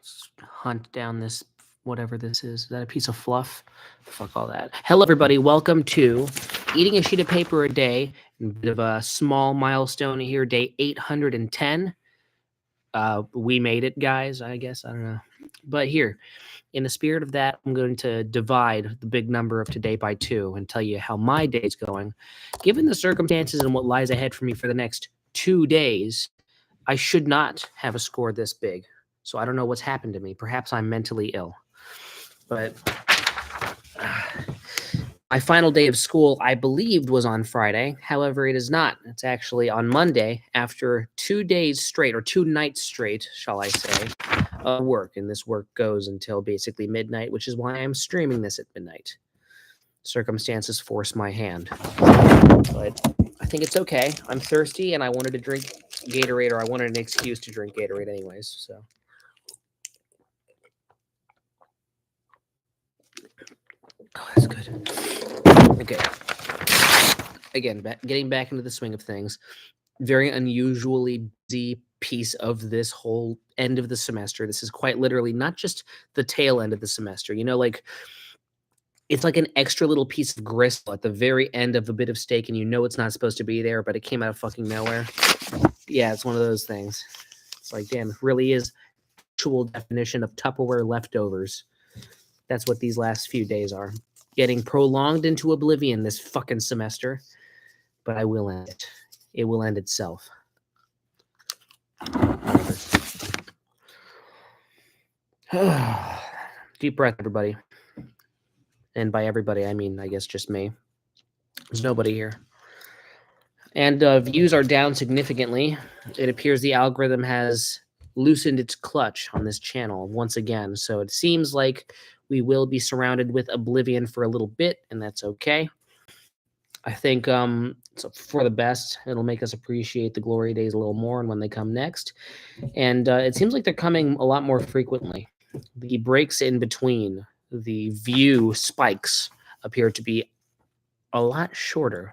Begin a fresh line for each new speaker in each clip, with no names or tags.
Let's hunt down this, whatever this is. Is that a piece of fluff? Fuck all that. Hello, everybody. Welcome to Eating a Sheet of Paper a Day. A bit of a small milestone here, day 810. We made it, guys, I guess. I don't know. But here, in the spirit of that, I'm going to divide the big number of today by 2 and tell you how my day's going. Given the circumstances and what lies ahead for me for the next 2 days, I should not have a score this big. So I don't know what's happened to me. Perhaps I'm mentally ill. But my final day of school, I believed, was on Friday. However, it is not. It's actually on Monday after 2 days straight, or 2 nights straight, shall I say, of work. And this work goes until basically midnight, which is why I'm streaming this at midnight. Circumstances force my hand. But I think it's okay. I'm thirsty and I wanted to drink Gatorade, or I wanted an excuse to drink Gatorade anyways. So. Oh, that's good. Okay. Again, getting back into the swing of things. Very unusually busy piece of this whole end of the semester. This is quite literally not just the tail end of the semester. You know, like it's like an extra little piece of gristle at the very end of a bit of steak, and you know it's not supposed to be there, but it came out of fucking nowhere. Yeah, it's one of those things. It's like, damn, it really is actual definition of Tupperware leftovers. That's what these last few days are. Getting prolonged into oblivion this fucking semester. But I will end it. It will end itself. Deep breath, everybody. And by everybody, I mean, I guess just me. There's nobody here. And views are down significantly. It appears the algorithm has loosened its clutch on this channel once again. So it seems like we will be surrounded with oblivion for a little bit, and that's okay. I think so for the best. It'll make us appreciate the glory days a little more and when they come next. And it seems like they're coming a lot more frequently. The breaks in between the view spikes appear to be a lot shorter.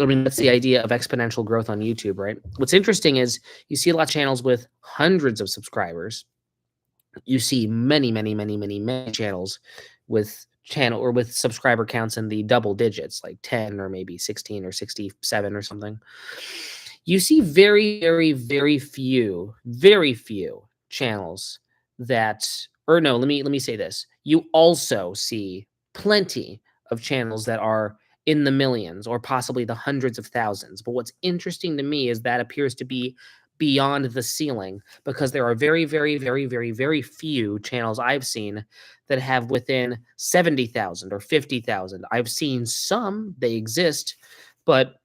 I mean, that's the idea of exponential growth on YouTube, right? What's interesting is you see a lot of channels with hundreds of subscribers. You see many channels with subscriber counts in the double digits, like 10 or maybe 16 or 67 or something. You see very few channels that, or no, let me say this. You also see plenty of channels that are in the millions or possibly the hundreds of thousands. But what's interesting to me is that appears to be beyond the ceiling, because there are very few channels I've seen that have within 70,000 or 50,000. I've seen some, they exist, but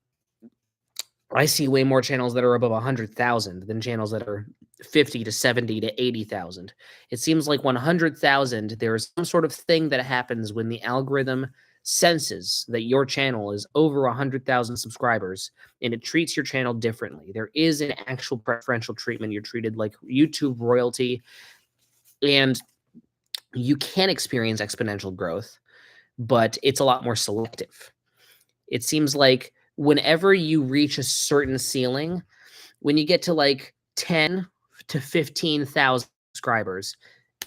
I see way more channels that are above 100,000 than channels that are 50 to 70 to 80,000. It seems like 100,000, there is some sort of thing that happens when the algorithm senses that your channel is over 100,000 subscribers, and it treats your channel differently. There is an actual preferential treatment. You're treated like YouTube royalty, and you can experience exponential growth, but it's a lot more selective. It seems like whenever you reach a certain ceiling, when you get to like 10 to 15,000 subscribers,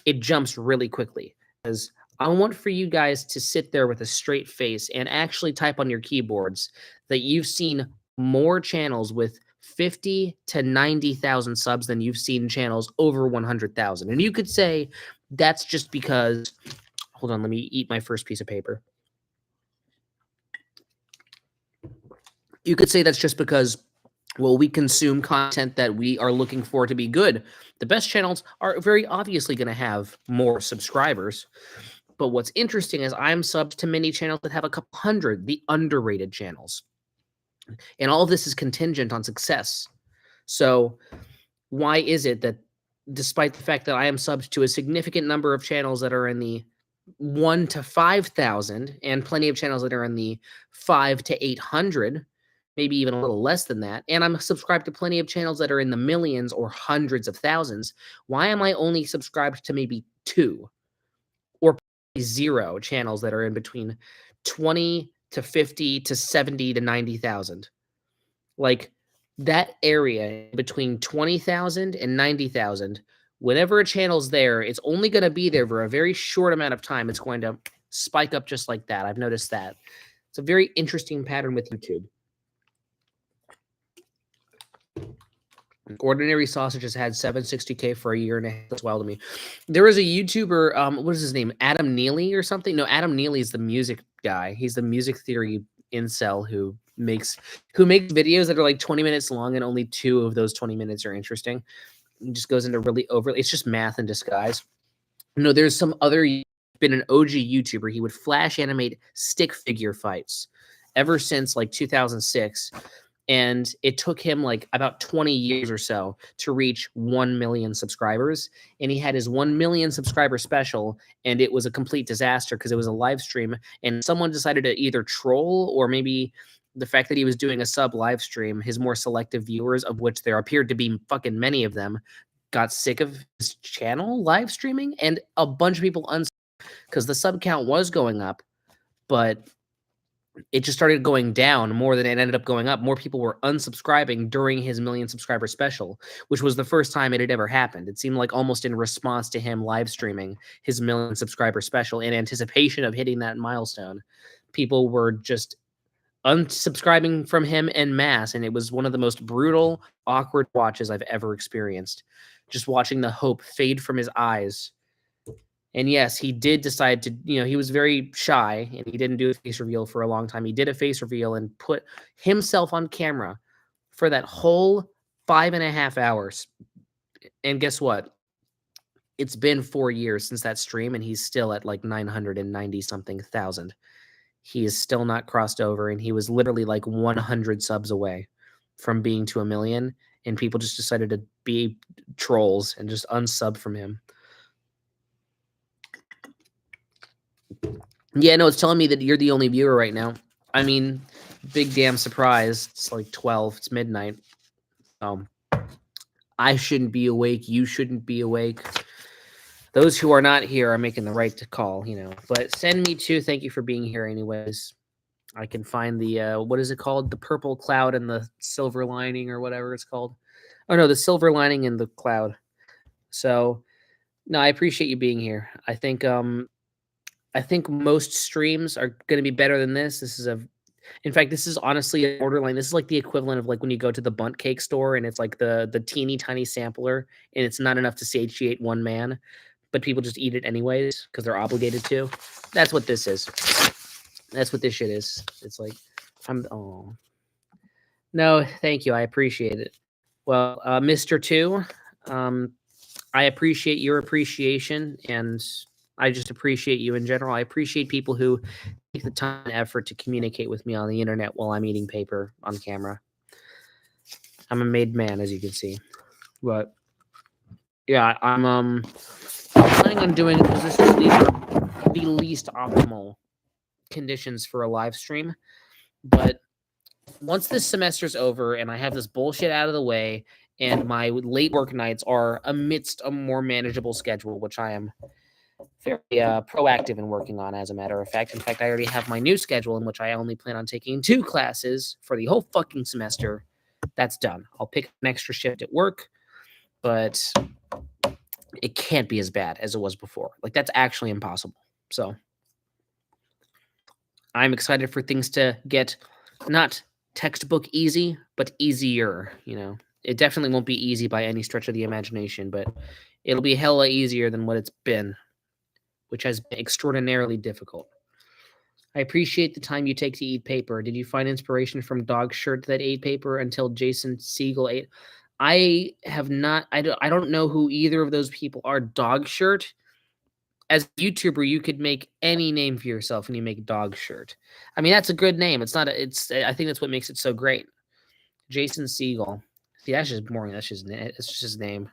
it jumps really quickly. Because I want for you guys to sit there with a straight face and actually type on your keyboards that you've seen more channels with 50 to 90,000 subs than you've seen channels over 100,000. And you could say that's just because, hold on, let me eat my first piece of paper. You could say that's just because, well, we consume content that we are looking for to be good. The best channels are very obviously going to have more subscribers. But what's interesting is I'm subbed to many channels that have a couple hundred, the underrated channels. And all of this is contingent on success. So why is it that despite the fact that I am subbed to a significant number of channels that are in the 1 to 5,000 and plenty of channels that are in the 5 to 800, maybe even a little less than that, and I'm subscribed to plenty of channels that are in the millions or hundreds of thousands, why am I only subscribed to maybe 2 or 0 channels that are in between 20 to 50 to 70 to 90,000? Like that area between 20,000 and 90,000 whenever a channel's there, it's only going to be there for a very short amount of time. It's going to spike up just like that. I've noticed that. It's a very interesting pattern with YouTube. Ordinary Sausage has had 760K for a year and a half. That's wild to me. There is a YouTuber, what is his name? Adam Neely or something? No, Adam Neely is the music guy. He's the music theory incel who makes videos that are like 20 minutes long and only 2 of those 20 minutes are interesting. He just goes into really overly. It's just math in disguise. No, there's some other been an OG YouTuber. He would flash animate stick figure fights ever since like 2006. And it took him like about 20 years or so to reach 1 million subscribers. And he had his 1 million subscriber special, and it was a complete disaster because it was a live stream. And someone decided to either troll, or maybe the fact that he was doing a sub live stream, his more selective viewers, of which there appeared to be fucking many of them, got sick of his channel live streaming, and a bunch of people because the sub count was going up, but it just started going down more than it ended up going up. More people were unsubscribing during his 1 million subscriber special, which was the first time it had ever happened. It seemed like almost in response to him live streaming his 1 million subscriber special in anticipation of hitting that milestone, people were just unsubscribing from him en masse. And it was one of the most brutal, awkward watches I've ever experienced. Just watching the hope fade from his eyes. And yes, he did decide to, he was very shy and he didn't do a face reveal for a long time. He did a face reveal and put himself on camera for that whole 5.5 hours. And guess what? It's been 4 years since that stream, and he's still at like 990 something thousand. He is still not crossed over, and he was literally like 100 subs away from being to 1 million. And people just decided to be trolls and just unsub from him. Yeah, no, it's telling me that you're the only viewer right now. I mean, big damn surprise. It's like 12. It's midnight. I shouldn't be awake. You shouldn't be awake. Those who are not here are making the right to call, But send me to. Thank you for being here anyways. I can find the, what is it called? The purple cloud and the silver lining, or whatever it's called. Oh, no, the silver lining and the cloud. So, no, I appreciate you being here. I think most streams are going to be better than this. In fact, this is honestly a borderline. This is like the equivalent of like when you go to the Bundt cake store and it's like the teeny tiny sampler and it's not enough to satiate one man, but people just eat it anyways because they're obligated to. That's what this is. That's what this shit is. It's like, no, thank you. I appreciate it. Well, Mr. 2, I appreciate your appreciation, and I just appreciate you in general. I appreciate people who take the time and effort to communicate with me on the internet while I'm eating paper on camera. I'm a made man, as you can see. But yeah, I'm planning on doing it because these are the least optimal conditions for a live stream. But once this semester's over and I have this bullshit out of the way and my late work nights are amidst a more manageable schedule, which I am very proactive in working on, as a matter of fact. In fact, I already have my new schedule in which I only plan on taking 2 classes for the whole fucking semester. That's done. I'll pick an extra shift at work, but it can't be as bad as it was before. Like, that's actually impossible. So I'm excited for things to get not textbook easy, but easier. It definitely won't be easy by any stretch of the imagination, but it'll be hella easier than what it's been, which has been extraordinarily difficult. I appreciate the time you take to eat paper. Did you find inspiration from Dog Shirt that ate paper until Jason Segel ate? I have not. I don't know who either of those people are. Dog Shirt. As a YouTuber, you could make any name for yourself when you make Dog Shirt. I mean, that's a good name. I think that's what makes it so great. Jason Segel. See, that's just boring. That's just his name.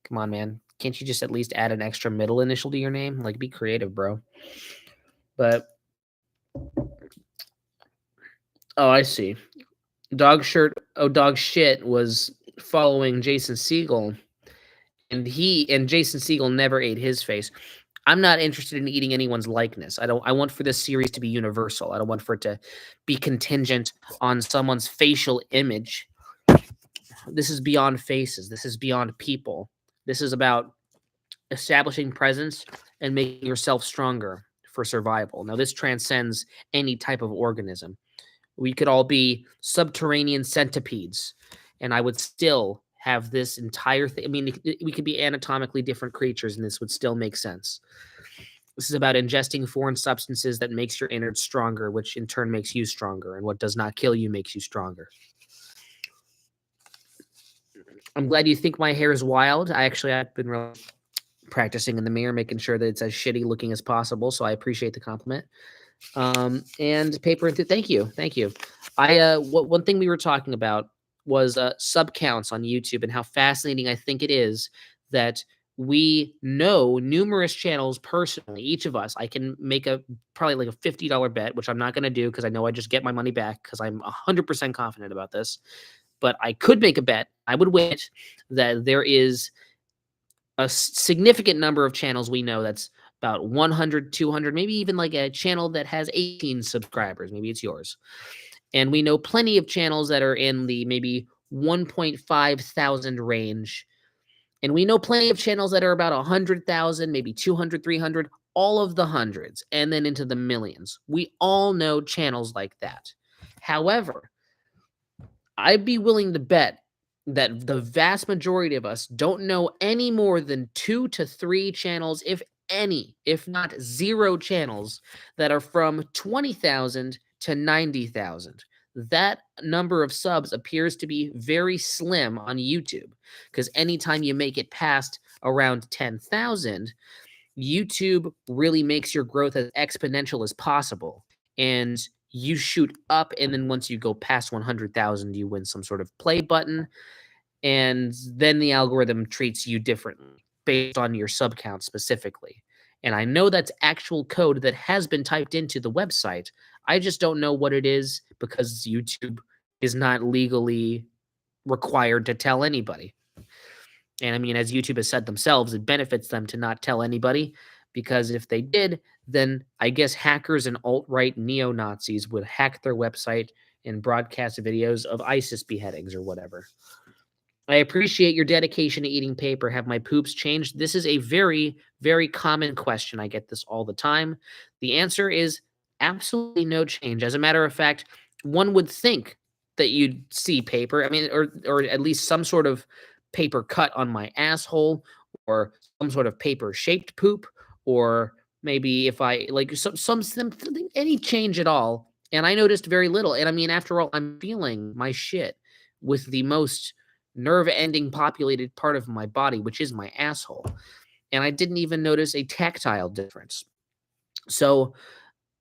Come on, man. Can't you just at least add an extra middle initial to your name? Like, be creative, bro. But, oh, I see. Dog Shit was following Jason Segel, and Jason Segel never ate his face. I'm not interested in eating anyone's likeness. I want for this series to be universal. I don't want for it to be contingent on someone's facial image. This is beyond faces. This is beyond people. This is about establishing presence and making yourself stronger for survival. Now, this transcends any type of organism. We could all be subterranean centipedes, and I would still have this entire thing. I mean, we could be anatomically different creatures, and this would still make sense. This is about ingesting foreign substances that makes your innards stronger, which in turn makes you stronger, and what does not kill you makes you stronger. I'm glad you think my hair is wild. I've been really practicing in the mirror, making sure that it's as shitty looking as possible, so I appreciate the compliment. And paper, thank you. One thing we were talking about was sub counts on YouTube and how fascinating I think it is that we know numerous channels personally, each of us. I can make probably like a $50 bet, which I'm not going to do because I know I just get my money back because I'm 100% confident about this. But I could make a bet, I would win it, that there is a significant number of channels we know that's about 100, 200, maybe even like a channel that has 18 subscribers. Maybe it's yours. And we know plenty of channels that are in the maybe 1.5 thousand range. And we know plenty of channels that are about 100,000, maybe 200, 300, all of the hundreds, and then into the millions. We all know channels like that. However, I'd be willing to bet that the vast majority of us don't know any more than 2 to 3 channels, if any, if not 0 channels that are from 20,000 to 90,000. That number of subs appears to be very slim on YouTube because anytime you make it past around 10,000, YouTube really makes your growth as exponential as possible. And you shoot up, and then once you go past 100,000, you win some sort of play button, and then the algorithm treats you differently based on your sub count specifically. And I know that's actual code that has been typed into the website. I just don't know what it is because YouTube is not legally required to tell anybody. And I mean, as YouTube has said themselves, it benefits them to not tell anybody because if they did, then I guess hackers and alt-right neo-Nazis would hack their website and broadcast videos of ISIS beheadings or whatever. I appreciate your dedication to eating paper. Have my poops changed? This is a very, very common question. I get this all the time. The answer is absolutely no change. As a matter of fact, one would think that you'd see paper. I mean, or at least some sort of paper cut on my asshole, or some sort of paper shaped poop, or maybe if I like something, any change at all. And I noticed very little. And I mean, after all, I'm feeling my shit with the most nerve ending populated part of my body, which is my asshole. And I didn't even notice a tactile difference. So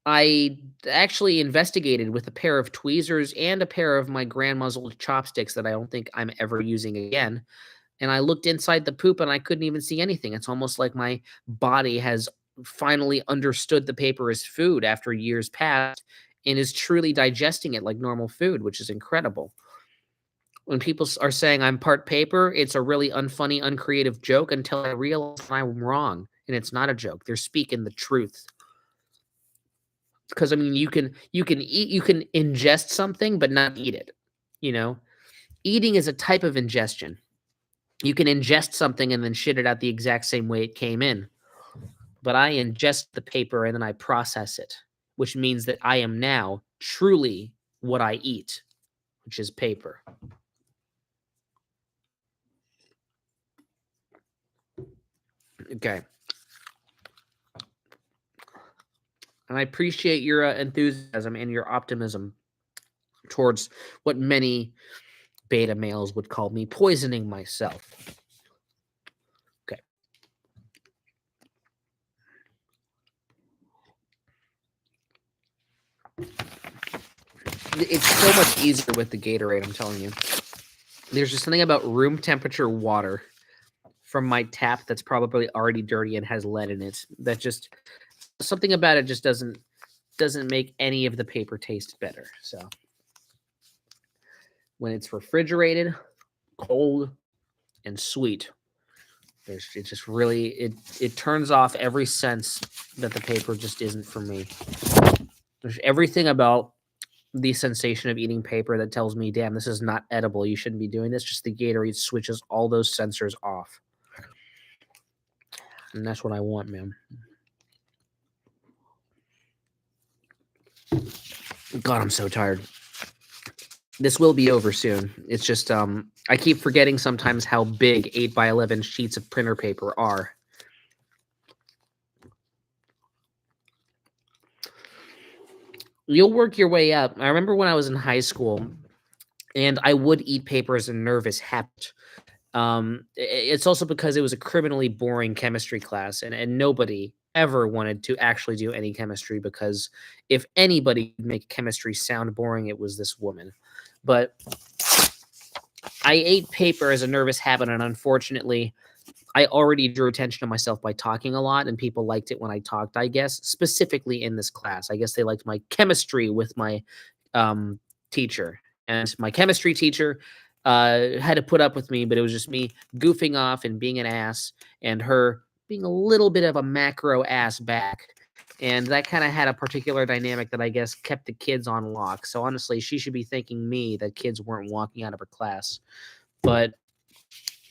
I actually investigated with a pair of tweezers and a pair of my grandma's old chopsticks that I don't think I'm ever using again. And I looked inside the poop and I couldn't even see anything. It's almost like my body has finally understood the paper as food after years past and is truly digesting it like normal food, which is incredible. When people are saying I'm part paper, it's a really unfunny, uncreative joke until I realize I'm wrong and it's not a joke. They're speaking the truth. Because I mean, you can ingest something but not eat it. You know, eating is a type of ingestion. You can ingest something and then shit it out the exact same way it came in. But I ingest the paper and then I process it, which means that I am now truly what I eat, which is paper. Okay. And I appreciate your enthusiasm and your optimism towards what many beta males would call me poisoning myself. Okay. It's so much easier with the Gatorade, I'm telling you. There's just something about room temperature water from my tap that's probably already dirty and has lead in it. That just something about it just doesn't make any of the paper taste better. So when it's refrigerated, cold, and sweet, it just really it turns off every sense that the paper just isn't for me. There's everything about the sensation of eating paper that tells me, damn, this is not edible. You shouldn't be doing this. Just the Gatorade switches all those sensors off. And that's what I want, man. God, I'm so tired. This will be over soon. It's just I keep forgetting sometimes how big 8x11 sheets of printer paper are. You'll work your way up. I remember when I was in high school and I would eat paper as a nervous habit. It's also because it was a criminally boring chemistry class, and nobody ever wanted to actually do any chemistry because if anybody could make chemistry sound boring, it was this woman. But I ate paper as a nervous habit, and unfortunately, I already drew attention to myself by talking a lot, and people liked it when I talked, I guess, specifically in this class. I guess they liked my chemistry with my um, teacher. And my chemistry teacher had to put up with me, but it was just me goofing off and being an ass, and her being a little bit of a macro ass back. And that kind of had a particular dynamic that I guess kept the kids on lock. So honestly, she should be thanking me that kids weren't walking out of her class. But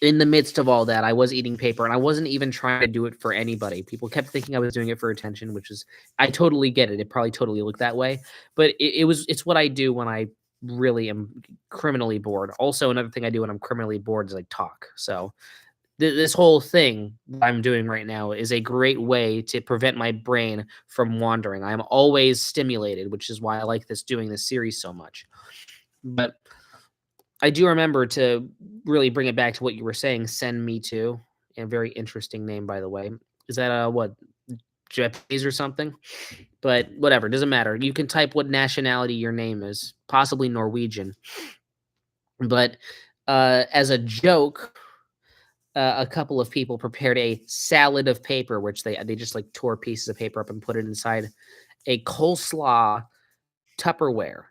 in the midst of all that, I was eating paper, and I wasn't even trying to do it for anybody. People kept thinking I was doing it for attention, which is, I totally get it. It probably totally looked that way, but it's what I do when I really am criminally bored. Also, another thing I do when I'm criminally bored is I talk. So this whole thing that I'm doing right now is a great way to prevent my brain from wandering. I'm always stimulated, which is why I like doing this series so much. But I do remember, to really bring it back to what you were saying, Send Me To, a very interesting name, by the way. Is that what, Japanese or something? But whatever, doesn't matter. You can type what nationality your name is, possibly Norwegian. But as a joke, a couple of people prepared a salad of paper, which they just like tore pieces of paper up and put it inside a coleslaw Tupperware.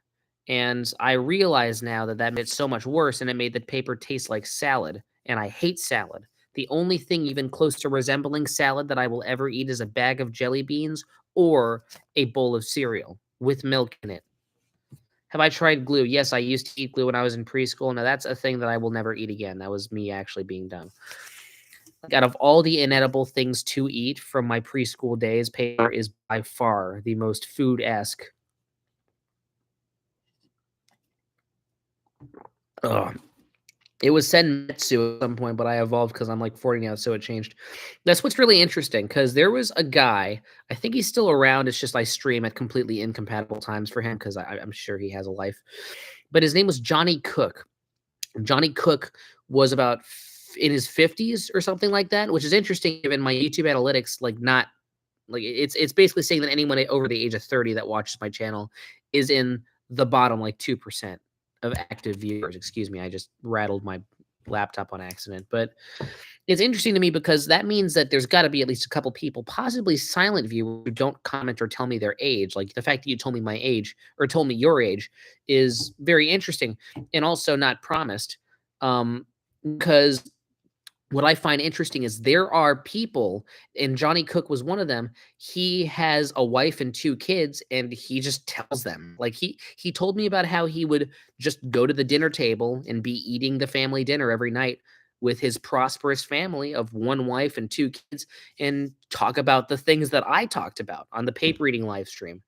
And I realize now that that made it so much worse, and it made the paper taste like salad. And I hate salad. The only thing even close to resembling salad that I will ever eat is a bag of jelly beans or a bowl of cereal with milk in it. Have I tried glue? Yes, I used to eat glue when I was in preschool. Now that's a thing that I will never eat again. That was me actually being dumb. Like, out of all the inedible things to eat from my preschool days, paper is by far the most food-esque. Ugh. It was Senmetsu at some point, but I evolved because I'm like 40 now, so it changed. That's what's really interesting, because there was a guy, I think he's still around. It's just I stream at completely incompatible times for him because I'm sure he has a life. But his name was Johnny Cook. Johnny Cook was about in his 50s or something like that, which is interesting given my YouTube analytics, like, not like, it's basically saying that anyone over the age of 30 that watches my channel is in the bottom like 2% of active viewers. Excuse me, I just rattled my laptop on accident. But it's interesting to me because that means that there's got to be at least a couple people, possibly silent viewers, who don't comment or tell me their age. Like, the fact that you told me my age or told me your age is very interesting, and also not promised. Because what I find interesting is there are people, and Johnny Cook was one of them. He has a wife and 2 kids, and he just tells them. Like, he told me about how he would just go to the dinner table and be eating the family dinner every night with his prosperous family of 1 wife and 2 kids, and talk about the things that I talked about on the paper reading live stream,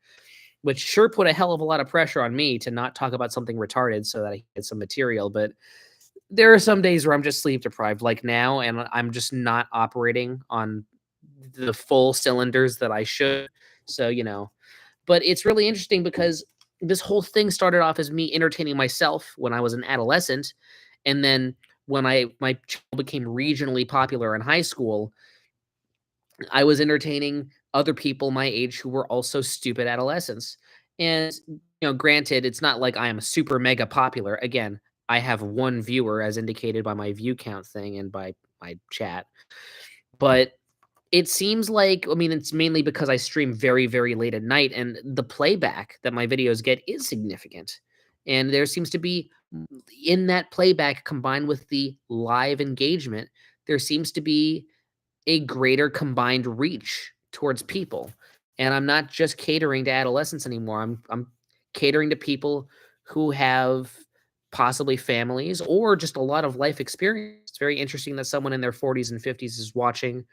which sure put a hell of a lot of pressure on me to not talk about something retarded so that I get some material. But there are some days where I'm just sleep deprived, like now, and I'm just not operating on the full cylinders that I should. So, but it's really interesting because this whole thing started off as me entertaining myself when I was an adolescent. And then when my channel became regionally popular in high school, I was entertaining other people my age who were also stupid adolescents. And, granted, it's not like I am super mega popular. Again, I have 1 viewer as indicated by my view count thing and by my chat. But it seems like, I mean, it's mainly because I stream very, very late at night, and the playback that my videos get is significant. And there seems to be, in that playback combined with the live engagement, there seems to be a greater combined reach towards people. And I'm not just catering to adolescents anymore. I'm catering to people who have possibly families or just a lot of life experience. It's very interesting that someone in their 40s and 50s is watching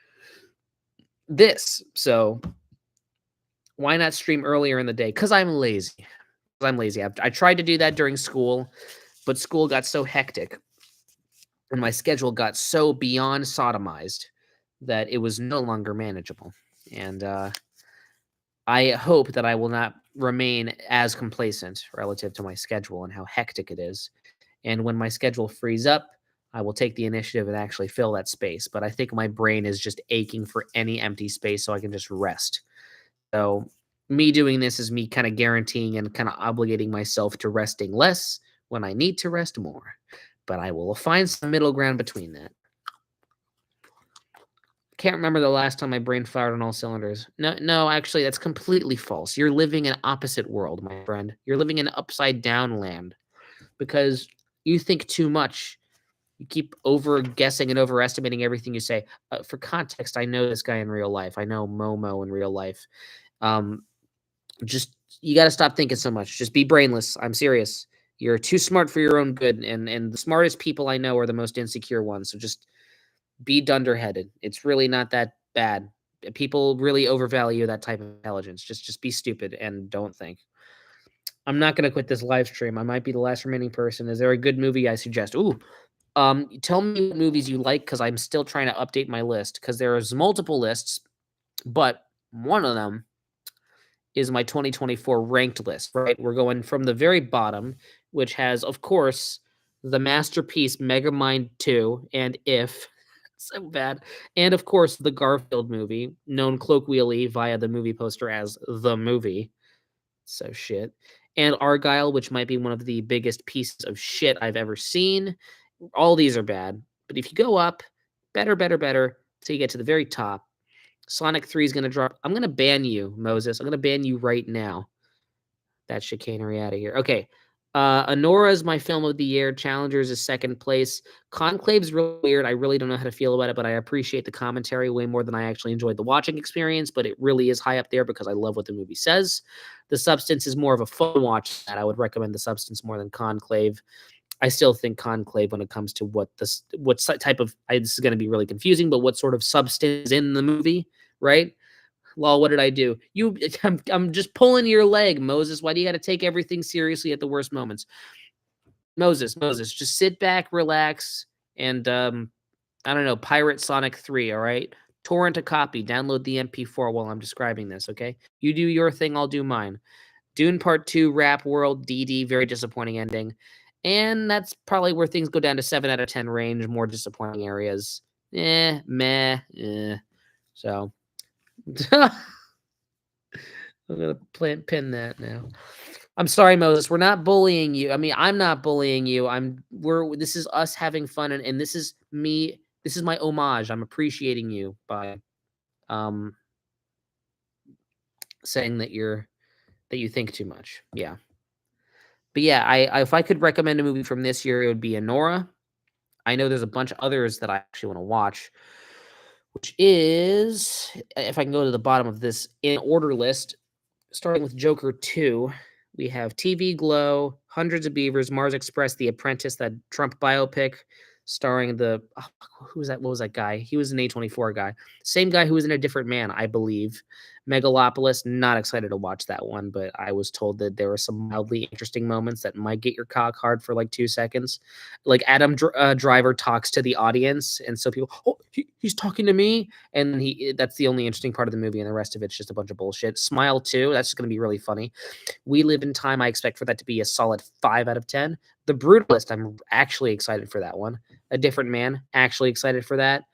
this. So why not stream earlier in the day? Because I'm lazy. I tried to do that during school, but school got so hectic and my schedule got so beyond sodomized that it was no longer manageable. And I hope that I will not remain as complacent relative to my schedule and how hectic it is. And when my schedule frees up, I will take the initiative and actually fill that space. But I think my brain is just aching for any empty space so I can just rest. So, me doing this is me kind of guaranteeing and kind of obligating myself to resting less when I need to rest more. But I will find some middle ground between that. Can't remember the last time my brain fired on all cylinders. No, actually, that's completely false. You're living in opposite world, my friend. You're living in upside down land because you think too much. You keep over guessing and overestimating everything you say. For context, I know this guy in real life. I know Momo in real life. Um, just you got to stop thinking so much. Just be brainless. I'm serious. You're too smart for your own good, and the smartest people I know are the most insecure ones. So just be dunderheaded. It's really not that bad. People really overvalue that type of intelligence. Just be stupid and don't think. I'm not gonna quit this live stream. I might be the last remaining person. Is there a good movie I suggest? Ooh, tell me what movies you like because I'm still trying to update my list because there's multiple lists, but one of them is my 2024 ranked list. Right, we're going from the very bottom, which has, of course, the masterpiece Megamind 2 and If. So bad. And of course, the Garfield movie, known colloquially via the movie poster as the movie. So shit. And Argyle, which might be one of the biggest pieces of shit I've ever seen. All these are bad. But if you go up, better, till you get to the very top, Sonic 3 is going to drop. I'm going to ban you, Moses. I'm going to ban you right now. That chicanery out of here. Okay. Anora is my film of the year. Challengers is second place. Conclave's real weird. I really don't know how to feel about it, but I appreciate the commentary way more than I actually enjoyed the watching experience. But it really is high up there because I love what the movie says. The Substance is more of a fun watch. That I would recommend The Substance more than Conclave. I still think Conclave when it comes to what type of this is going to be really confusing, but what sort of substance is in the movie, right? Lol, what did I do? I'm just pulling your leg, Moses. Why do you got to take everything seriously at the worst moments? Moses, just sit back, relax, and I don't know, pirate Sonic 3, all right? Torrent a copy, download the MP4 while I'm describing this, okay? You do your thing, I'll do mine. Dune Part 2, Rap World, DD, very disappointing ending. And that's probably where things go down to 7 out of 10 range, more disappointing areas. Meh. So I'm gonna pin that now. I'm sorry, Moses. We're not bullying you. I mean, I'm not bullying you. This is us having fun, and this is me. This is my homage. I'm appreciating you by um saying that you think too much. Yeah. But yeah, I if I could recommend a movie from this year, it would be Anora. I know there's a bunch of others that I actually want to watch, which is if I can go to the bottom of this in order list, starting with Joker 2, we have TV Glow, Hundreds of Beavers, Mars Express, The Apprentice, that Trump biopic starring who was that? What was that guy? He was an A24 guy. Same guy who was in A Different Man, I believe. Megalopolis, not excited to watch that one, but I was told that there were some mildly interesting moments that might get your cock hard for like 2 seconds. Like Adam Driver talks to the audience, and so people, oh, he's talking to me, and that's the only interesting part of the movie, and the rest of it's just a bunch of bullshit. Smile 2, that's just going to be really funny. We Live in Time, I expect for that to be a solid 5 out of 10. The Brutalist, I'm actually excited for that one. A Different Man, actually excited for that.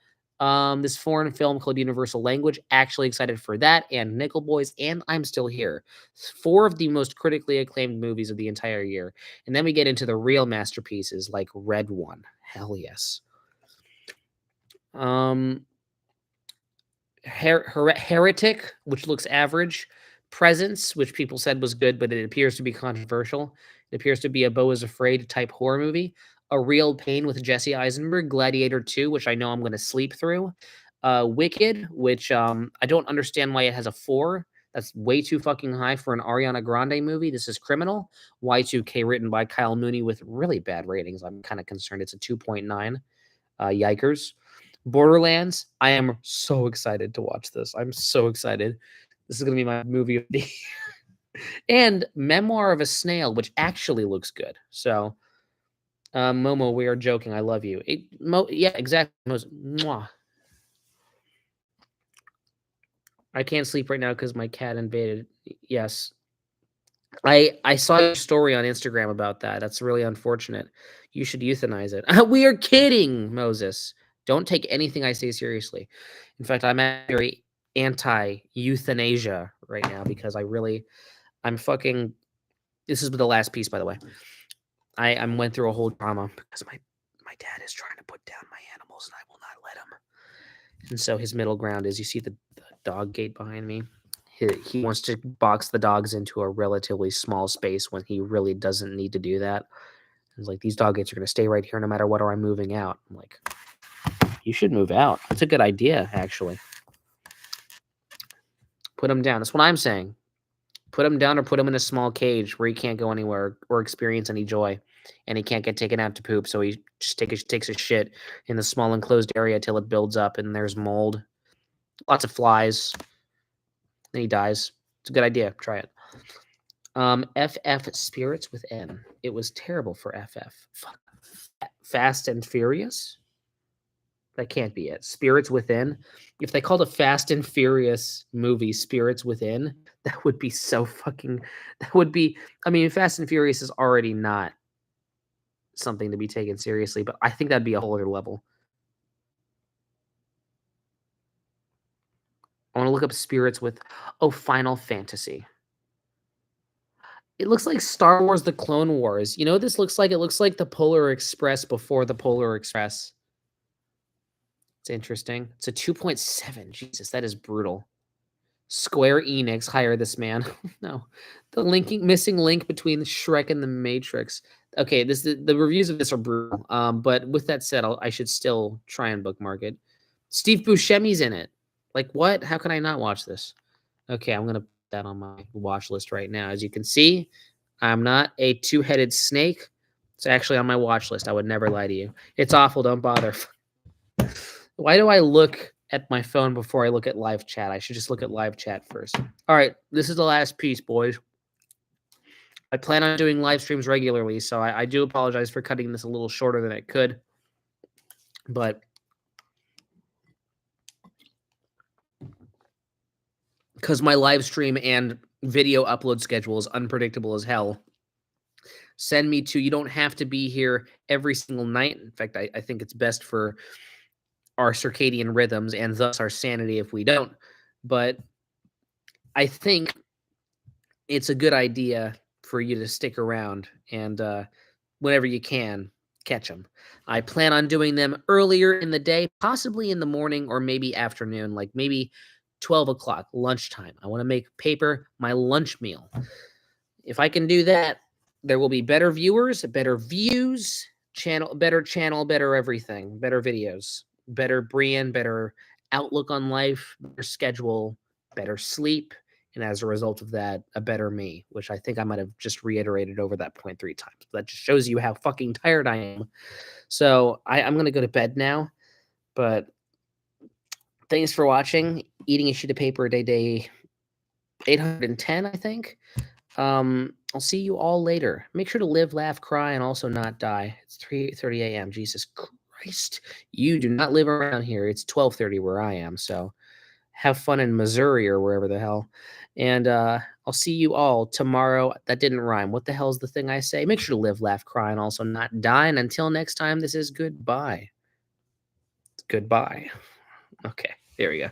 This foreign film called Universal Language, actually excited for that, and Nickel Boys, and I'm Still Here. 4 of the most critically acclaimed movies of the entire year. And then we get into the real masterpieces like Red One. Hell yes. Heretic, which looks average. Presence, which people said was good, but it appears to be controversial. It appears to be a Beau is Afraid type horror movie. A Real Pain with Jesse Eisenberg. Gladiator 2, which I know I'm going to sleep through. Wicked, which I don't understand why it has a 4. That's way too fucking high for an Ariana Grande movie. This is Criminal. Y2K, written by Kyle Mooney with really bad ratings. I'm kind of concerned. It's a 2.9. Yikers. Borderlands, I am so excited to watch this. I'm so excited. This is going to be my movie of the year. And Memoir of a Snail, which actually looks good. So, Momo, we are joking. I love you. Yeah, exactly. Mwah. I can't sleep right now because my cat invaded. Yes. I saw your story on Instagram about that. That's really unfortunate. You should euthanize it. We are kidding, Moses. Don't take anything I say seriously. In fact, I'm very anti-euthanasia right now because I'm fucking. This is the last piece, by the way. I went through a whole drama because my dad is trying to put down my animals and I will not let him. And so his middle ground is, you see the dog gate behind me. He wants to box the dogs into a relatively small space when he really doesn't need to do that. He's like, these dog gates are going to stay right here no matter what, or I'm moving out. I'm like, you should move out. That's a good idea, actually. Put him down. That's what I'm saying. Put him down or put him in a small cage where he can't go anywhere or experience any joy. And he can't get taken out to poop, so he just takes a shit in the small enclosed area till it builds up and there's mold. Lots of flies. Then he dies. It's a good idea. Try it. FF Spirits with N. It was terrible for FF. Fuck. Fast and Furious? That can't be it. Spirits Within. If they called a Fast and Furious movie Spirits Within, that would be so fucking. That would be. I mean, Fast and Furious is already not something to be taken seriously, but I think that'd be a whole other level. I want to look up Spirits with. Oh, Final Fantasy. It looks like Star Wars: The Clone Wars. You know what this looks like? It looks like the Polar Express before the Polar Express. It's interesting. It's a 2.7. Jesus, that is brutal. Square Enix, hire this man. No. The missing link between Shrek and the Matrix. Okay, the reviews of this are brutal. But with that said, I should still try and bookmark it. Steve Buscemi's in it. Like, what? How can I not watch this? Okay, I'm gonna put that on my watch list right now. As you can see, I'm not a two-headed snake. It's actually on my watch list. I would never lie to you. It's awful. Don't bother. Why do I look at my phone before I look at live chat? I should just look at live chat first. All right, this is the last piece, boys. I plan on doing live streams regularly, so I do apologize for cutting this a little shorter than it could. But because my live stream and video upload schedule is unpredictable as hell, send me to, you don't have to be here every single night. In fact, I think it's best for our circadian rhythms and thus our sanity if we don't. But I think it's a good idea for you to stick around and whenever you can, catch them. I plan on doing them earlier in the day, possibly in the morning or maybe afternoon, like maybe 12 o'clock, lunchtime. I want to make paper my lunch meal. If I can do that, there will be better viewers, better views, better everything, better videos, better Brian, better outlook on life, better schedule, better sleep, and as a result of that, a better me, which I think I might have just reiterated over that point 3 times. That just shows you how fucking tired I am. So I'm going to go to bed now, but thanks for watching. Eating a sheet of paper a day 810, I think. I'll see you all later. Make sure to live, laugh, cry, and also not die. It's 3:30 a.m. Jesus Christ. You do not live around here. It's 12:30 where I am, so have fun in Missouri or wherever the hell. And I'll see you all tomorrow. That didn't rhyme. What the hell is the thing I say? Make sure to live, laugh, cry, and also not die. And until next time, this is goodbye. Goodbye. Okay, there we go.